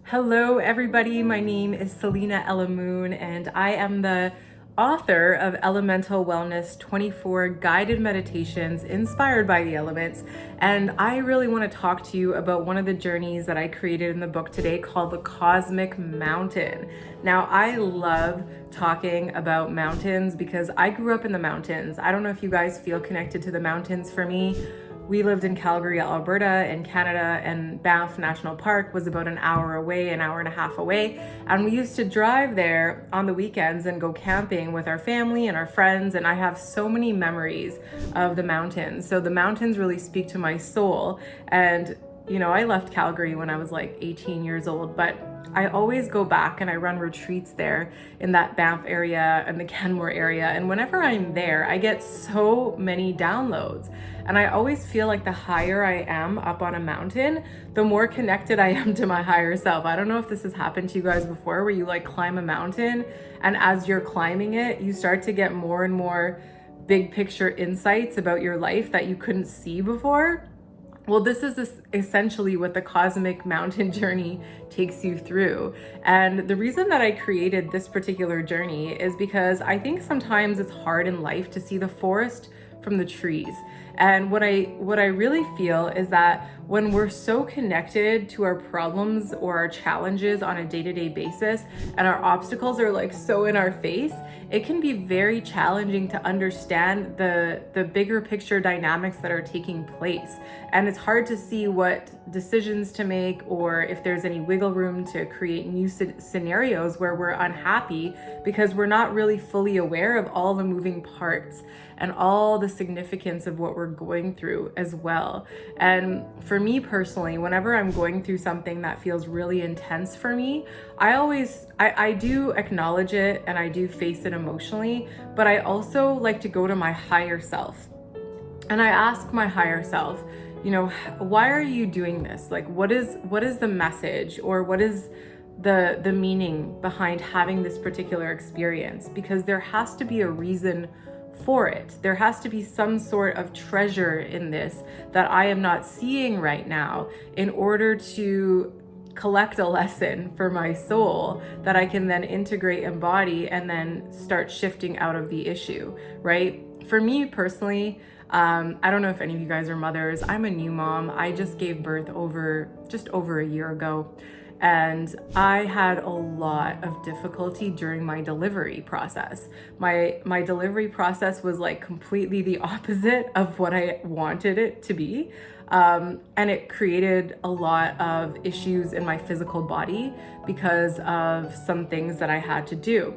Hello, everybody. My name is Selena Elamoon, and I am the author of Elemental Wellness 24 Guided Meditations inspired by the elements. And I really want to talk to you about one of the journeys that I created in the book today called the Cosmic Mountain. Now, I love talking about mountains because I grew up in the mountains. I don't know if you guys feel connected to the mountains. For me, we lived in Calgary, Alberta in Canada, and Banff National Park was about an hour away, an hour and a half away. And we used to drive there on the weekends and go camping with our family and our friends. And I have so many memories of the mountains. So the mountains really speak to my soul. And, you know, I left Calgary when I was like 18 years old, but I always go back and I run retreats there in that Banff area and the Canmore area. And whenever I'm there, I get so many downloads. And I always feel like the higher I am up on a mountain, the more connected I am to my higher self. I don't know if this has happened to you guys before, where you like climb a mountain and as you're climbing it, you start to get more and more big picture insights about your life that you couldn't see before. Well, this is essentially what the Cosmic Mountain journey takes you through. And the reason that I created this particular journey is because I think sometimes it's hard in life to see the forest from the trees. And what I really feel is that when we're so connected to our problems or our challenges on a day-to-day basis and our obstacles are like so in our face, it can be very challenging to understand the bigger picture dynamics that are taking place. And it's hard to see what decisions to make or if there's any wiggle room to create new scenarios where we're unhappy because we're not really fully aware of all the moving parts and all the significance of what we're going through as well. And for me personally, whenever I'm going through something that feels really intense for me, I do acknowledge it and I do face it emotionally, but I also like to go to my higher self. And I ask my higher self, you know, why are you doing this? Like, what is the message, or what is the meaning behind having this particular experience? Because there has to be a reason for it. There has to be some sort of treasure in this that I am not seeing right now in order to collect a lesson for my soul that I can then integrate, embody, and then start shifting out of the issue, right? For me personally, I don't know if any of you guys are mothers. I'm a new mom. I just gave birth just over a year ago. And I had a lot of difficulty during my delivery process. My delivery process was like completely the opposite of what I wanted it to be. And it created a lot of issues in my physical body because of some things that I had to do.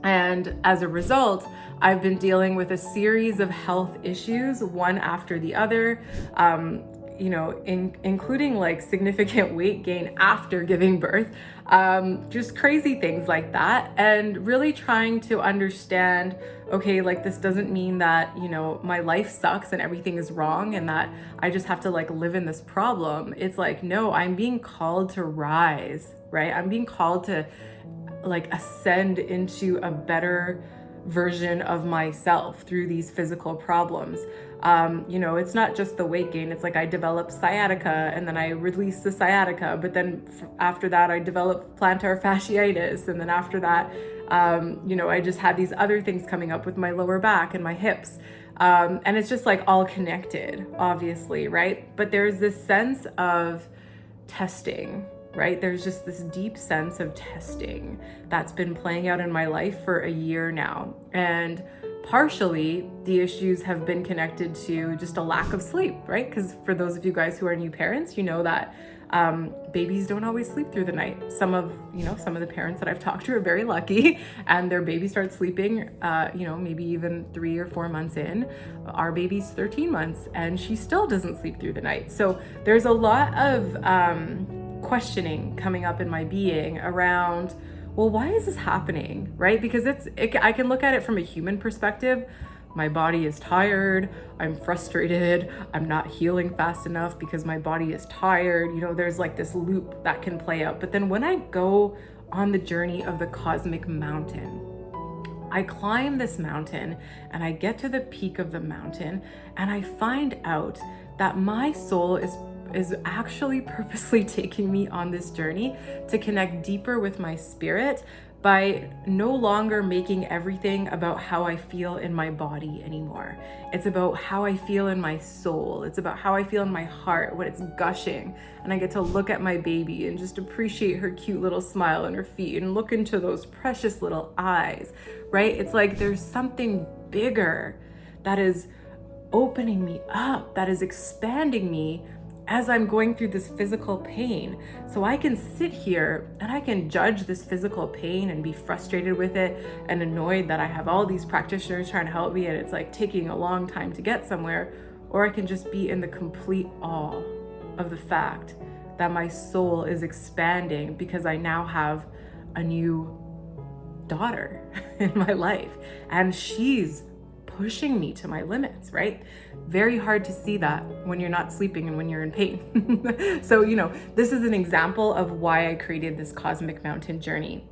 And as a result, I've been dealing with a series of health issues, one after the other, including like significant weight gain after giving birth, just crazy things like that. And really trying to understand, okay, like this doesn't mean that, you know, my life sucks and everything is wrong and that I just have to like live in this problem. It's like, no, I'm being called to rise, right? I'm being called to like ascend into a better version of myself through these physical problems. It's not just the weight gain. It's like I developed sciatica and then I released the sciatica, but then after that I developed plantar fasciitis. And then after that, I just had these other things coming up with my lower back and my hips. And it's just like all connected, obviously, right? But there's this sense of testing, right? There's just this deep sense of testing that's been playing out in my life for a year now. And partially the issues have been connected to just a lack of sleep, right? Because for those of you guys who are new parents, you know that babies don't always sleep through the night. Some of the parents that I've talked to are very lucky and their baby starts sleeping, maybe even 3 or 4 months in. Our baby's 13 months and she still doesn't sleep through the night. So there's a lot of questioning coming up in my being around, well, why is this happening, right? Because I can look at it from a human perspective. My body is tired, I'm frustrated, I'm not healing fast enough because my body is tired. There's like this loop that can play out. But then when I go on the journey of the Cosmic Mountain, I climb this mountain and I get to the peak of the mountain and I find out that my soul is is actually purposely taking me on this journey to connect deeper with my spirit by no longer making everything about how I feel in my body anymore. It's about how I feel in my soul. It's about how I feel in my heart when it's gushing and I get to look at my baby and just appreciate her cute little smile and her feet and look into those precious little eyes, right? It's like there's something bigger that is opening me up, that is expanding me as I'm going through this physical pain. So I can sit here and I can judge this physical pain and be frustrated with it and annoyed that I have all these practitioners trying to help me and it's like taking a long time to get somewhere. Or I can just be in the complete awe of the fact that my soul is expanding because I now have a new daughter in my life and she's pushing me to my limits, right? Very hard to see that when you're not sleeping and when you're in pain. So, this is an example of why I created this Cosmic Mountain journey.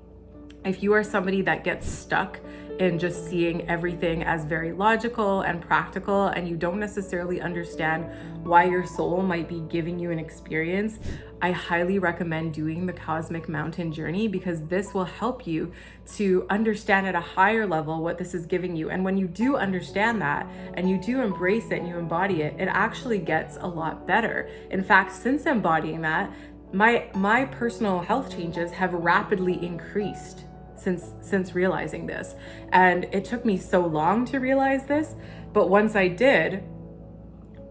If you are somebody that gets stuck in just seeing everything as very logical and practical, and you don't necessarily understand why your soul might be giving you an experience, I highly recommend doing the Cosmic Mountain journey, because this will help you to understand at a higher level what this is giving you. And when you do understand that and you do embrace it and you embody it, it actually gets a lot better. In fact, since embodying that, my personal health changes have rapidly increased since realizing this. And it took me so long to realize this, but once I did,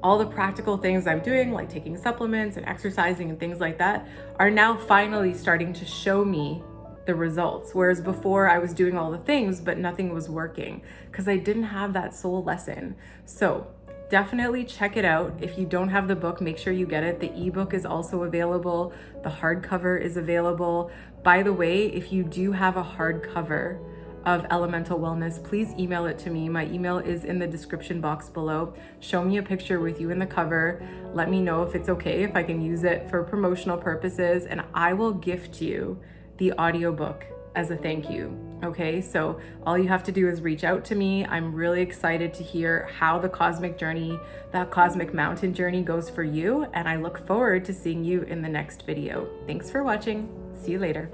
all the practical things I'm doing, like taking supplements and exercising and things like that, are now finally starting to show me the results. Whereas before I was doing all the things, but nothing was working because I didn't have that soul lesson. So definitely check it out. If you don't have the book, make sure you get it. The ebook is also available. The hardcover is available. By the way, if you do have a hardcover of Elemental Wellness, please email it to me. My email is in the description box below. Show me a picture with you in the cover. Let me know if it's okay, if I can use it for promotional purposes, and I will gift you the audiobook as a thank you. Okay, so all you have to do is reach out to me. I'm really excited to hear how the Cosmic Journey, that Cosmic Mountain journey goes for you, and I look forward to seeing you in the next video. Thanks for watching. See you later.